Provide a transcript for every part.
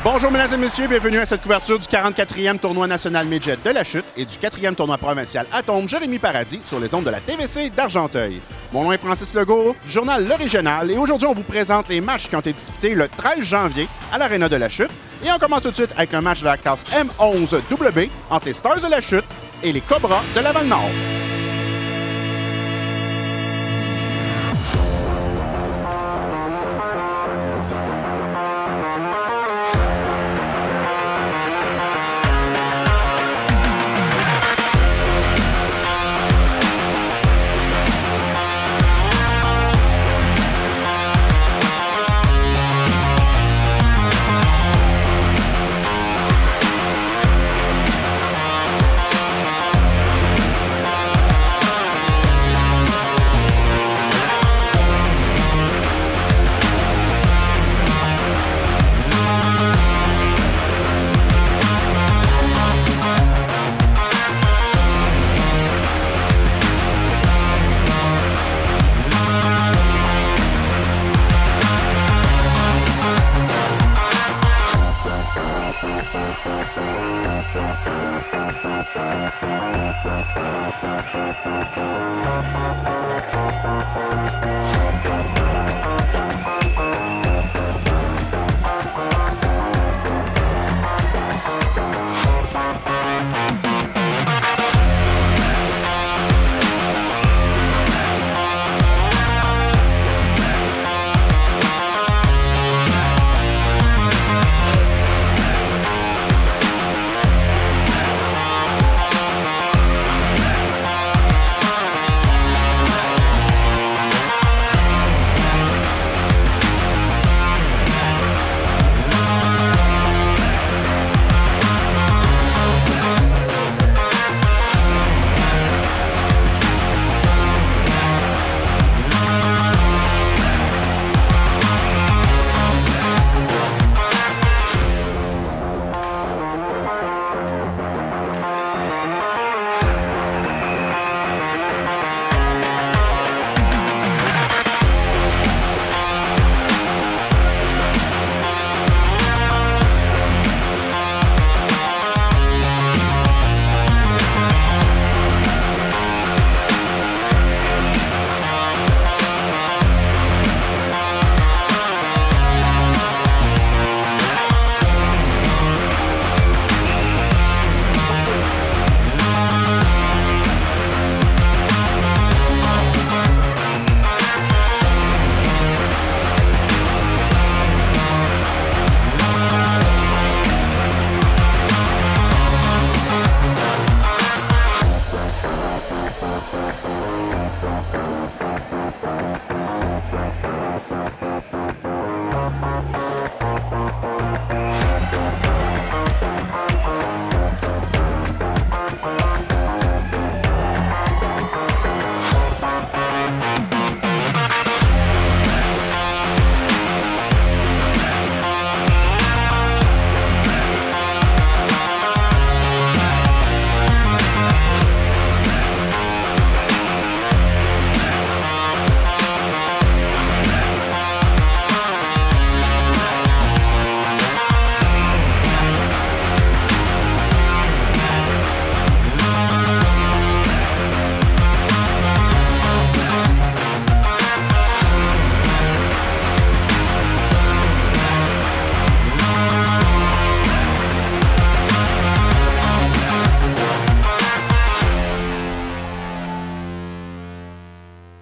Bonjour mesdames et messieurs, bienvenue à cette couverture du 44e tournoi national Midget de la chute et du 4e tournoi provincial Atome Jérémy Paradis sur les ondes de la TVC d'Argenteuil. Mon nom est Francis Legault, du journal Le Régional, et aujourd'hui on vous présente les matchs qui ont été disputés le 13 janvier à l'Arena de la chute. Et on commence tout de suite avec un match de la classe M11WB entre les Stars de la chute et les Cobras de Laval-Nord.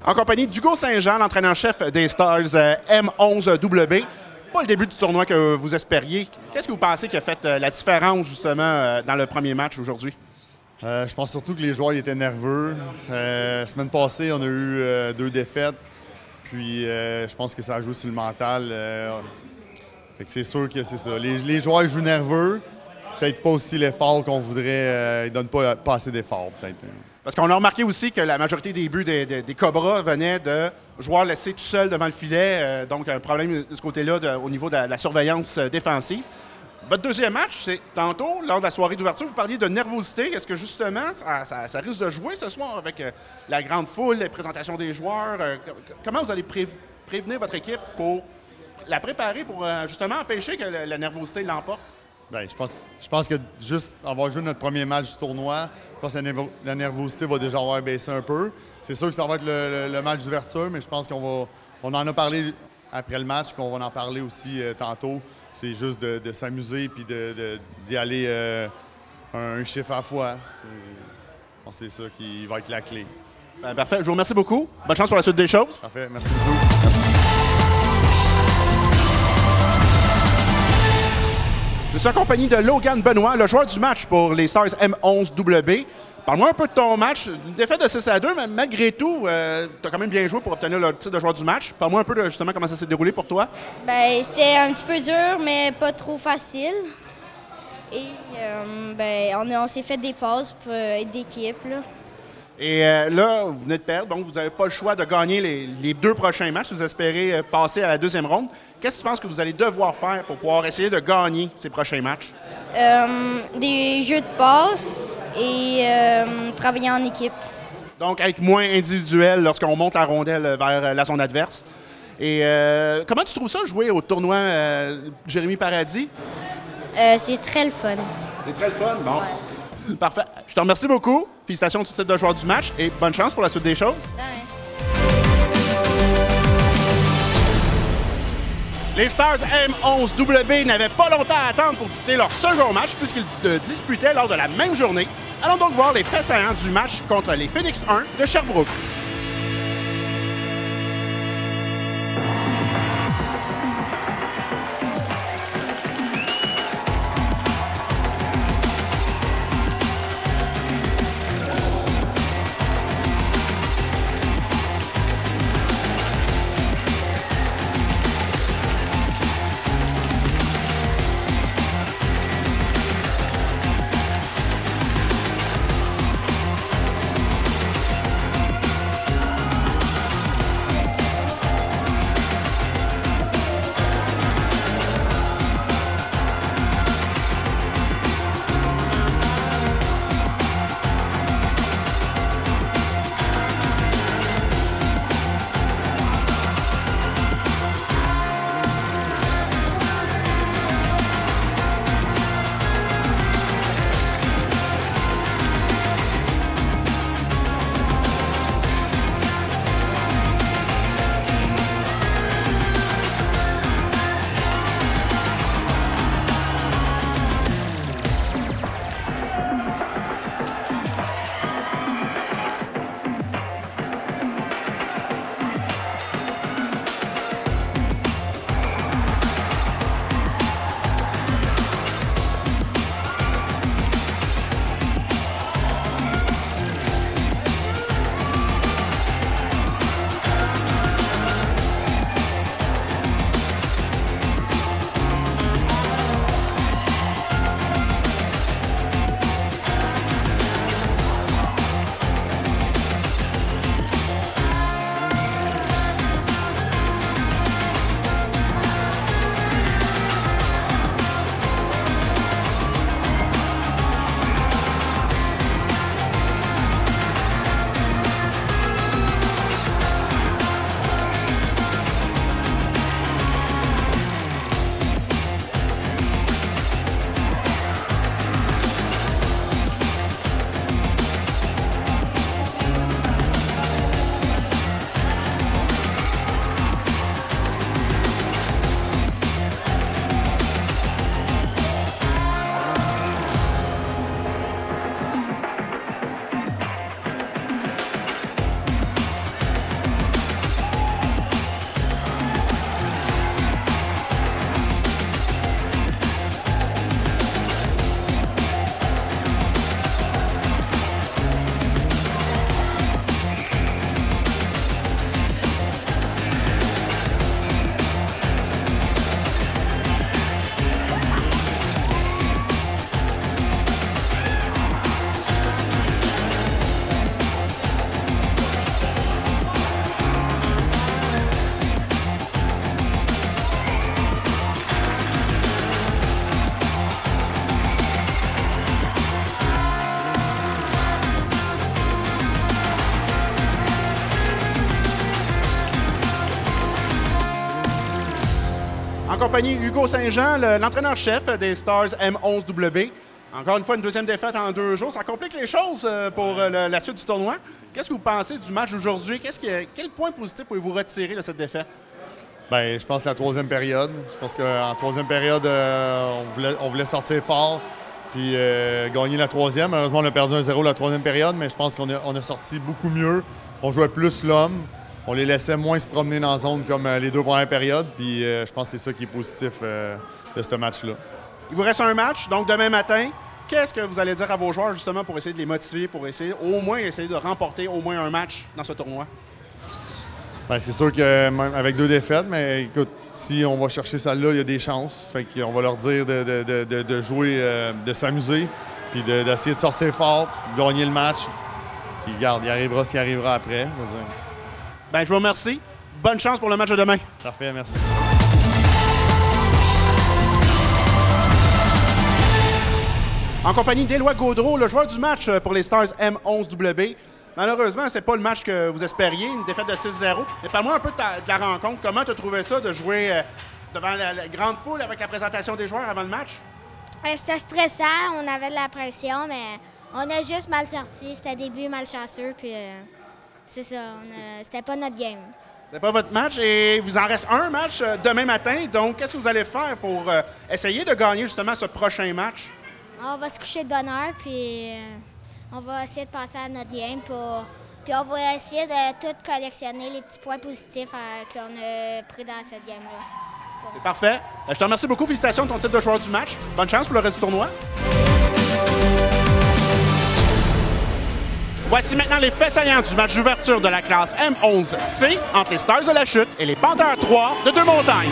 En compagnie d'Hugo Saint-Jean, l'entraîneur-chef des Stars M11W. Pas le début du tournoi que vous espériez. Qu'est-ce que vous pensez qui a fait la différence, justement, dans le premier match aujourd'hui? Je pense surtout que les joueurs étaient nerveux. La semaine passée, on a eu 2 défaites. Puis, je pense que ça a joué sur le mental. C'est sûr que c'est ça. Les joueurs jouent nerveux. Peut-être pas aussi l'effort qu'on voudrait. Ils ne donnent pas assez d'effort, peut-être. Parce qu'on a remarqué aussi que la majorité des buts des Cobras venaient de joueurs laissés tout seuls devant le filet. Donc, un problème de ce côté-là au niveau de la surveillance défensive. Votre deuxième match, c'est tantôt, lors de la soirée d'ouverture, vous parliez de nervosité. Est-ce que justement, ça risque de jouer ce soir avec la grande foule, les présentations des joueurs? Comment vous allez prévenir votre équipe pour la préparer pour justement empêcher que la nervosité l'emporte? Bien, je pense que juste avoir joué notre premier match du tournoi, je pense que la nervosité va déjà avoir baissé un peu. C'est sûr que ça va être le match d'ouverture, mais je pense on en a parlé après le match, puis on va en parler aussi tantôt. C'est juste de s'amuser puis d'y aller un chiffre à la fois. Je pense que c'est ça qui va être la clé. Ben, parfait. Je vous remercie beaucoup. Bonne chance pour la suite des choses. Parfait. Merci beaucoup. Je suis accompagné de Logan Benoit, le joueur du match pour les Stars M11W. Parle-moi un peu de ton match. Une défaite de 6-2, mais malgré tout, tu as quand même bien joué pour obtenir le titre de joueur du match. Parle-moi un peu de justement comment ça s'est déroulé pour toi. Ben, c'était un petit peu dur, mais pas trop facile. Et on s'est fait des passes pour être d'équipe. Et là, vous venez de perdre, donc vous n'avez pas le choix de gagner les 2 prochains matchs. Vous espérez passer à la 2e ronde. Qu'est-ce que tu penses que vous allez devoir faire pour pouvoir essayer de gagner ces prochains matchs? Des jeux de passe et travailler en équipe. Donc, être moins individuel lorsqu'on monte la rondelle vers la zone adverse. Et comment tu trouves ça, jouer au tournoi Jérémy Paradis? C'est très le fun. C'est très le fun, bon. Ouais. Parfait. Je te remercie beaucoup. Félicitations au titre de joueur du match et bonne chance pour la suite des choses. Les Stars M11W n'avaient pas longtemps à attendre pour disputer leur second match puisqu'ils disputaient lors de la même journée. Allons donc voir les faits saillants du match contre les Phoenix 1 de Sherbrooke. En compagnie Hugo Saint-Jean, l'entraîneur-chef des Stars M11W. Encore une fois, une deuxième défaite en 2 jours. Ça complique les choses pour la suite du tournoi. Qu'est-ce que vous pensez du match d'aujourd'hui? Quel point positif pouvez-vous retirer de cette défaite? Bien, je pense que la troisième période. Je pense qu'en troisième période, on voulait sortir fort puis gagner la troisième. Malheureusement, on a perdu 1-0 la troisième période, mais je pense qu'on a sorti beaucoup mieux. On jouait plus l'homme. On les laissait moins se promener dans la zone comme les 2 premières périodes. Puis je pense que c'est ça qui est positif de ce match-là. Il vous reste un match, donc demain matin. Qu'est-ce que vous allez dire à vos joueurs justement pour essayer de les motiver, pour essayer de remporter au moins un match dans ce tournoi? Bien, c'est sûr que même avec 2 défaites, mais écoute, si on va chercher celle-là, il y a des chances. Fait qu'on va leur dire de jouer, de s'amuser, puis d'essayer de sortir fort, de gagner le match. Puis regarde, il arrivera ce qui arrivera après. Bien, je vous remercie. Bonne chance pour le match de demain. Parfait, merci. En compagnie d'Éloi Gaudreau, le joueur du match pour les Stars M11W. Malheureusement, ce n'est pas le match que vous espériez, une défaite de 6-0. Mais parle-moi un peu de la rencontre. Comment tu as trouvé ça de jouer devant la grande foule avec la présentation des joueurs avant le match? C'était stressant, on avait de la pression, mais on a juste mal sorti. C'était début malchanceux, puis c'est ça, c'était pas notre game. C'était pas votre match et vous en reste un match demain matin. Donc, qu'est-ce que vous allez faire pour essayer de gagner justement ce prochain match? On va se coucher de bonne heure, puis on va essayer de passer à notre game. Puis on va essayer de tout collectionner les petits points positifs qu'on a pris dans cette game-là. C'est parfait. Je te remercie beaucoup. Félicitations de ton titre de joueur du match. Bonne chance pour le reste du tournoi. Voici maintenant les faits saillants du match d'ouverture de la classe M11C entre les Stars de la Chute et les Panthères 3 de Deux-Montagnes.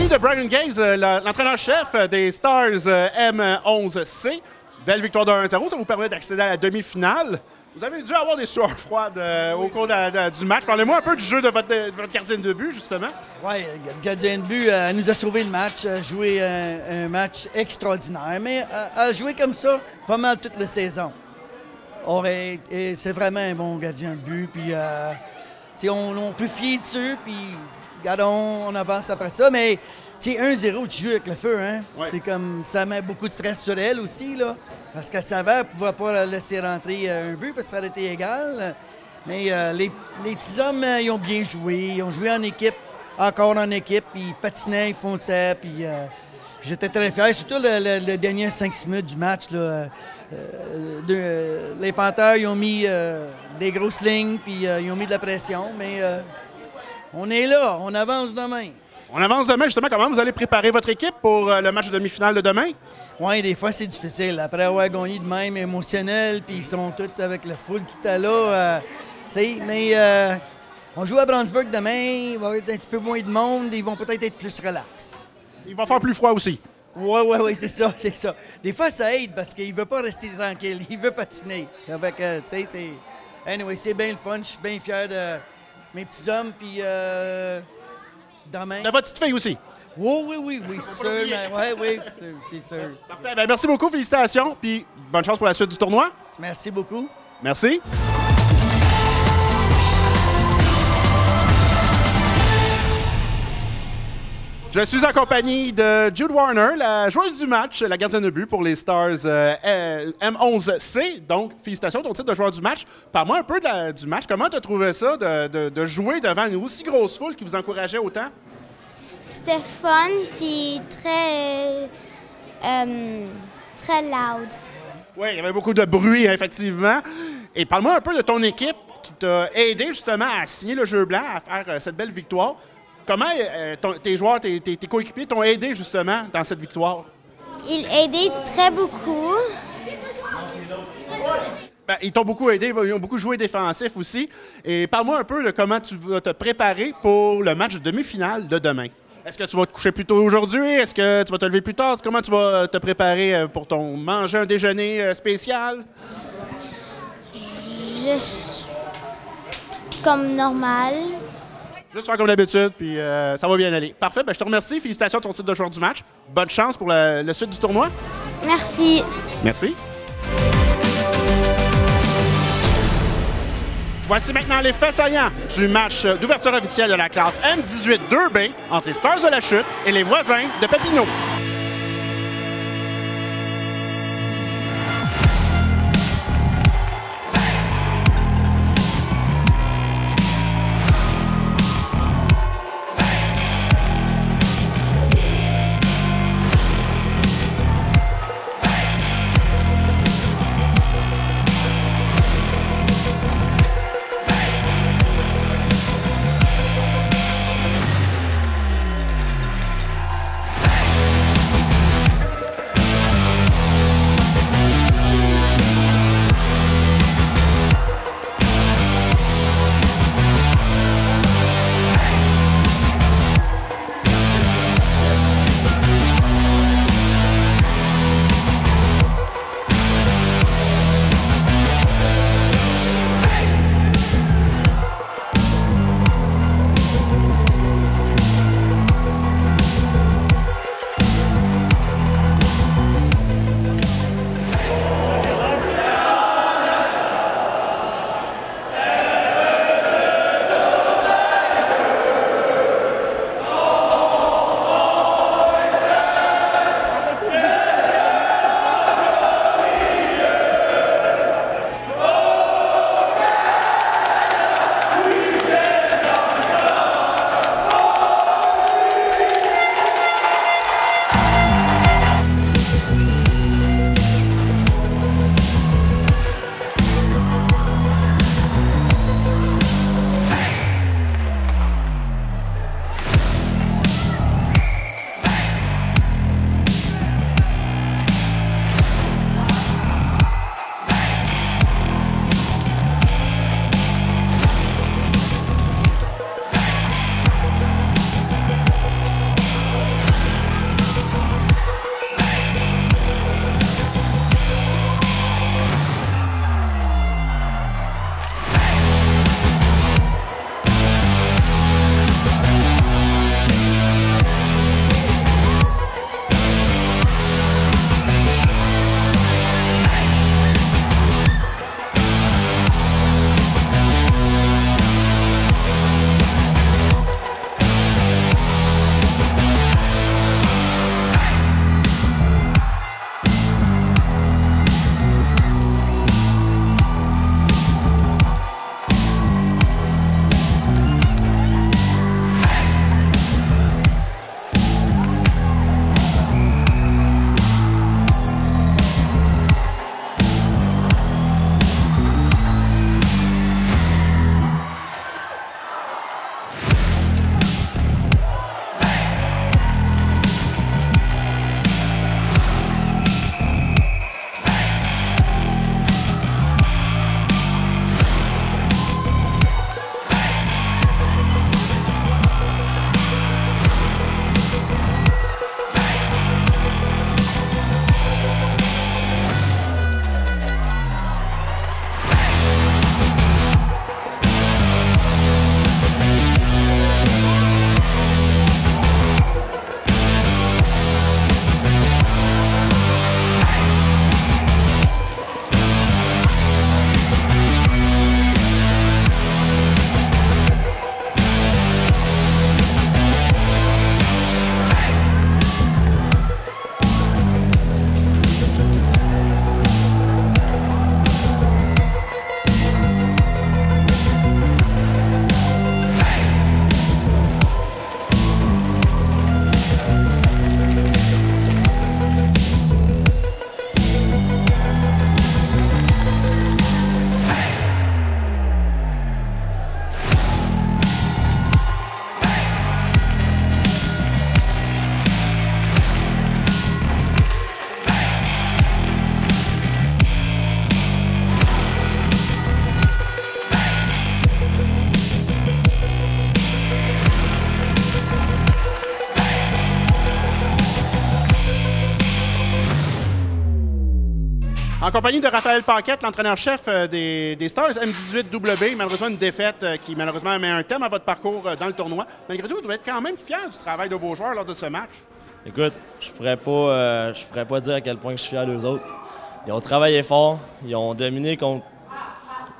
De Brian Games, l'entraîneur-chef des Stars M11C. Belle victoire de 1-0, ça vous permet d'accéder à la demi-finale. Vous avez dû avoir des sueurs froides au cours du match. Parlez-moi un peu du jeu de votre gardienne de but, justement. Oui, le gardien de but nous a sauvé le match, a joué un match extraordinaire, mais a joué comme ça pas mal toute la saison. Et c'est vraiment un bon gardien de but, puis on peut fier dessus, puis Gardons, on avance après ça. Mais, tu sais, 1-0, tu joues avec le feu, hein? Ouais. C'est comme, ça met beaucoup de stress sur elle aussi, là. Parce qu'elle savait qu'elle ne pouvait pas la laisser rentrer un but parce que ça aurait été égal. Mais les petits hommes, ils ont bien joué. Ils ont joué en équipe, encore en équipe. Puis ils patinaient, ils fonçaient. Puis j'étais très fier. Surtout le dernier 5 minutes du match, là. Les Panthers, ils ont mis des grosses lignes, puis ils ont mis de la pression. Mais on est là, on avance demain. On avance demain, justement. Comment vous allez préparer votre équipe pour le match de demi-finale de demain? Oui, des fois, c'est difficile. Après avoir gagné de même émotionnel, puis ils sont tous avec la foule qui était là. Tu sais, mais on joue à Brandsburg demain, il va y avoir un petit peu moins de monde, ils vont peut-être être plus relax. Il va faire plus froid aussi. Oui, c'est ça, c'est ça. Des fois, ça aide parce qu'il veut pas rester tranquille, il veut patiner. Avec, tu sais, c'est... Anyway, c'est bien le fun, je suis bien fier de mes petits hommes, puis demain... De votre petite fille aussi. Oui, c'est sûr, oui, c'est sûr. Parfait. Ben, merci beaucoup, félicitations, puis bonne chance pour la suite du tournoi. Merci beaucoup. Merci. Je suis en compagnie de Jude Warner, la joueuse du match, la gardienne de but pour les Stars M11C. Donc, félicitations, ton titre de joueur du match. Parle-moi un peu du match. Comment tu as trouvé ça de jouer devant une aussi grosse foule qui vous encourageait autant? C'était fun, puis très loud. Oui, il y avait beaucoup de bruit, effectivement. Et parle-moi un peu de ton équipe qui t'a aidé justement à signer le jeu blanc, à faire cette belle victoire. Comment tes joueurs, tes coéquipiers t'ont aidé justement dans cette victoire? Ils aidé très beaucoup. Ben, ils t'ont beaucoup aidé, ils ont beaucoup joué défensif aussi. Et parle-moi un peu de comment tu vas te préparer pour le match de demi-finale de demain. Est-ce que tu vas te coucher plus tôt aujourd'hui? Est-ce que tu vas te lever plus tard? Comment tu vas te préparer pour manger un déjeuner spécial? Juste comme normal. Juste faire comme d'habitude, puis ça va bien aller. Parfait, ben, je te remercie. Félicitations à ton titre de joueur du match. Bonne chance pour la suite du tournoi. Merci. Merci. Voici maintenant les faits saillants du match d'ouverture officielle de la classe M18 2B entre les Stars de la Chute et les voisins de Papineau. En compagnie de Raphaël Paquette, l'entraîneur-chef des Stars M18W, malheureusement une défaite qui malheureusement met un thème à votre parcours dans le tournoi. Malgré tout, vous devez être quand même fier du travail de vos joueurs lors de ce match. Écoute, je pourrais pas dire à quel point je suis fier d'eux autres. Ils ont travaillé fort, ils ont dominé contre...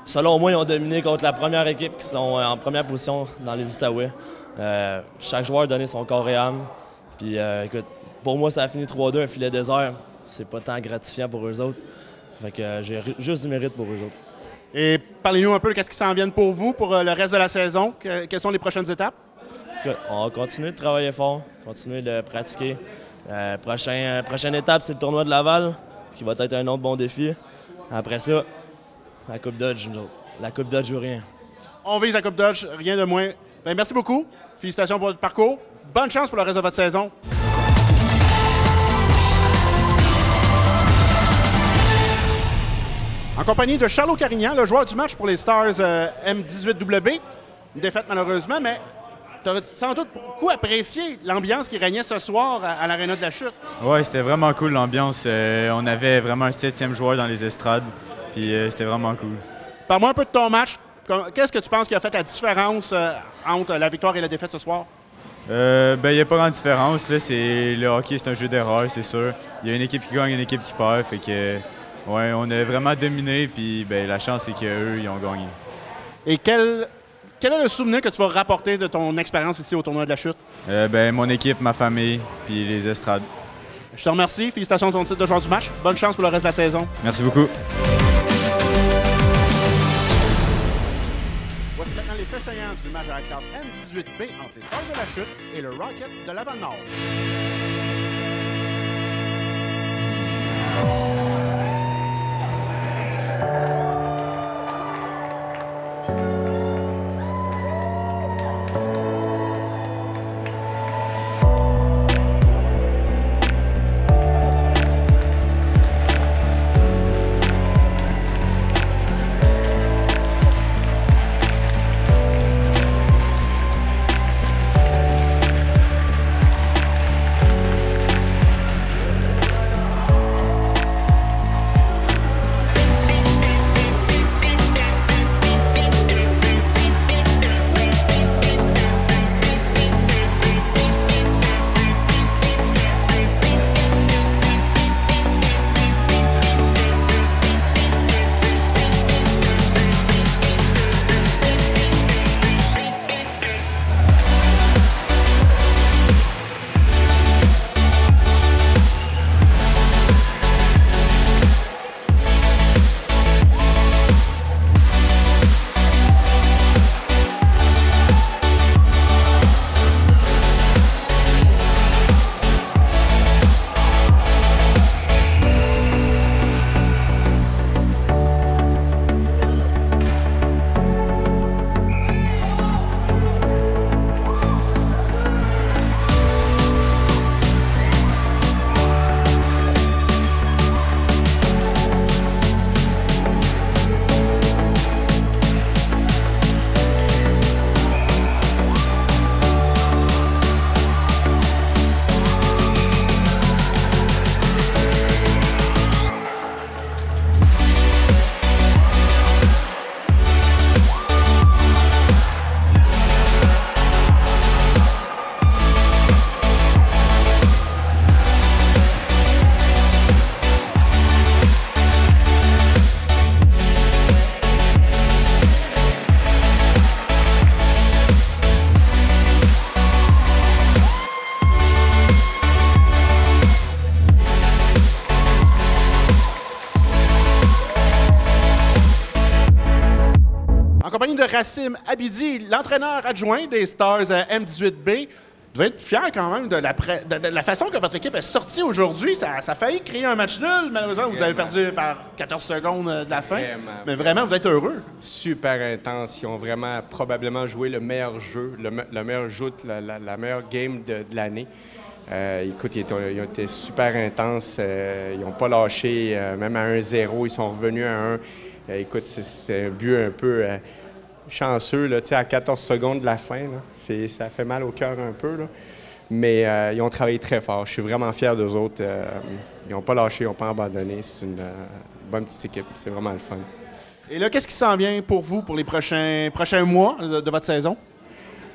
Selon moi, ils ont dominé contre la première équipe qui sont en première position dans les Outaouais. Chaque joueur a donné son corps et âme. Puis écoute, pour moi, ça a fini 3-2, un filet désert. C'est pas tant gratifiant pour eux autres. Fait que j'ai juste du mérite pour eux autres. Et parlez-nous un peu de ce qui s'en vient pour vous, pour le reste de la saison. Quelles sont les prochaines étapes? Écoute, on va continuer de travailler fort, continuer de pratiquer. Prochaine étape, c'est le tournoi de Laval, qui va être un autre bon défi. Après ça, la Coupe Dodge, nous autres. La Coupe Dodge ou rien. On vise la Coupe Dodge, rien de moins. Bien, merci beaucoup. Félicitations pour votre parcours. Bonne chance pour le reste de votre saison. En compagnie de Charlot Carignan, le joueur du match pour les Stars M18W. Une défaite malheureusement, mais tu as sans doute beaucoup apprécié l'ambiance qui régnait ce soir à l'Aréna de la Chute. Oui, c'était vraiment cool l'ambiance. On avait vraiment un 7e joueur dans les estrades, puis c'était vraiment cool. Parle-moi un peu de ton match. Qu'est-ce que tu penses qui a fait la différence entre la victoire et la défaite ce soir? Il n'y a pas grande différence. Là. Le hockey, c'est un jeu d'erreur, c'est sûr. Il y a une équipe qui gagne, une équipe qui perd. Fait que, ouais, on a vraiment dominé, puis la chance, c'est qu'eux, ils ont gagné. Et quel est le souvenir que tu vas rapporter de ton expérience ici au tournoi de la Chute? Mon équipe, ma famille, puis les estrades. Je te remercie. Félicitations pour ton titre de joueur du match. Bonne chance pour le reste de la saison. Merci beaucoup. Voici maintenant les faits saillants du match à la classe M18B entre les Stars de la Chute et le Rocket de Laval-Nord. De Rassim Abidi, l'entraîneur adjoint des Stars M18B. Vous devez être fier quand même de la façon que votre équipe est sortie aujourd'hui. Ça a failli créer un match nul. Malheureusement, vous avez perdu par 14 secondes de la fin. Mais vraiment, vous êtes heureux. Super intense. Ils ont vraiment probablement joué le meilleur jeu, le meilleur jeu, la meilleure game de l'année. Écoute, ils ont été super intenses. Ils n'ont pas lâché. Même à 1-0, ils sont revenus à 1. Écoute, c'est un but un peu... chanceux, là, à 14 secondes de la fin. Là. Ça fait mal au cœur un peu. Là. Mais ils ont travaillé très fort. Je suis vraiment fier d'eux autres. Ils n'ont pas lâché, ils n'ont pas abandonné. C'est une bonne petite équipe. C'est vraiment le fun. Et là, qu'est-ce qui s'en vient pour vous pour les prochains mois de votre saison?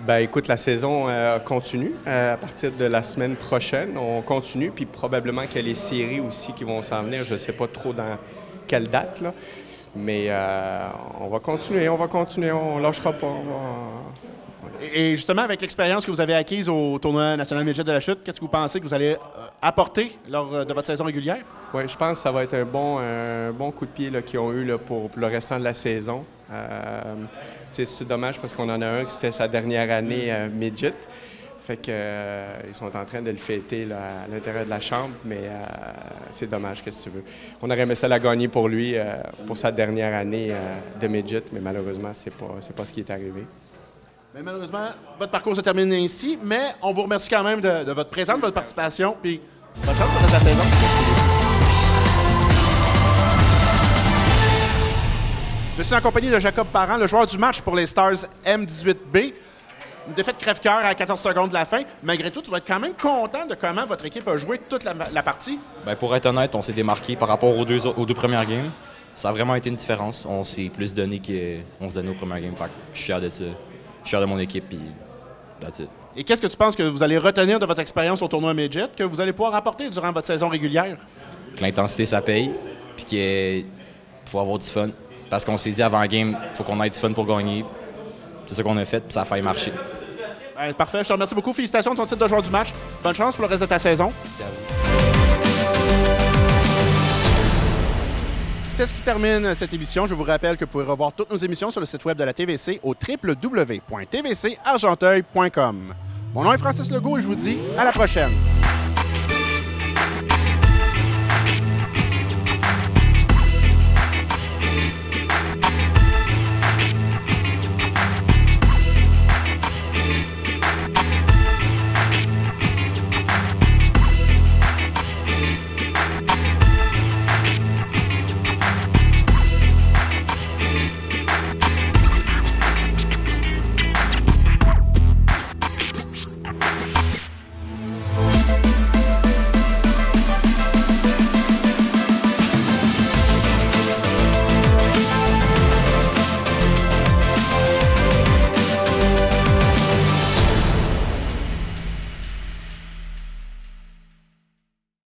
Ben écoute, la saison continue. À partir de la semaine prochaine, on continue. Puis probablement qu'il y a les séries aussi qui vont s'en venir. Je ne sais pas trop dans quelle date, là. Mais on va continuer, on ne lâchera pas. Et justement, avec l'expérience que vous avez acquise au tournoi national midget de la chute, qu'est-ce que vous pensez que vous allez apporter lors de votre saison régulière? Oui, je pense que ça va être un bon coup de pied qu'ils ont eu là, pour le restant de la saison. C'est dommage parce qu'on en a un qui c'était sa dernière année midget. Fait que ils sont en train de le fêter là, à l'intérieur de la chambre, mais c'est dommage, qu'est-ce que tu veux. On aurait aimé ça la gagner pour lui, pour sa dernière année de midget, mais malheureusement, c'est pas ce qui est arrivé. Mais malheureusement, votre parcours se termine ainsi, mais on vous remercie quand même de votre présence, de votre participation, puis bonne chance pour la saison. Je suis en compagnie de Jacob Parent, le joueur du match pour les Stars M18B. Une défaite crève-cœur à 14 secondes de la fin. Malgré tout, tu vas être quand même content de comment votre équipe a joué toute la partie. Bien, pour être honnête, on s'est démarqué par rapport aux deux premières games. Ça a vraiment été une différence. On s'est plus donné qu'on se donnait aux premières games. Fait que je suis fier de ça. Je suis fier de mon équipe, puis that's it. Et qu'est-ce que tu penses que vous allez retenir de votre expérience au tournoi Midget que vous allez pouvoir apporter durant votre saison régulière? Que l'intensité, ça paye, puis qu'il faut avoir du fun. Parce qu'on s'est dit avant la game, il faut qu'on ait du fun pour gagner. C'est ça qu'on a fait, puis ça a failli marcher. Ben, parfait, je te remercie beaucoup. Félicitations de ton titre de joueur du match. Bonne chance pour le reste de ta saison. Merci à vous. C'est ce qui termine cette émission. Je vous rappelle que vous pouvez revoir toutes nos émissions sur le site web de la TVC au www.tvcargenteuil.com. Mon nom est Francis Legault et je vous dis à la prochaine.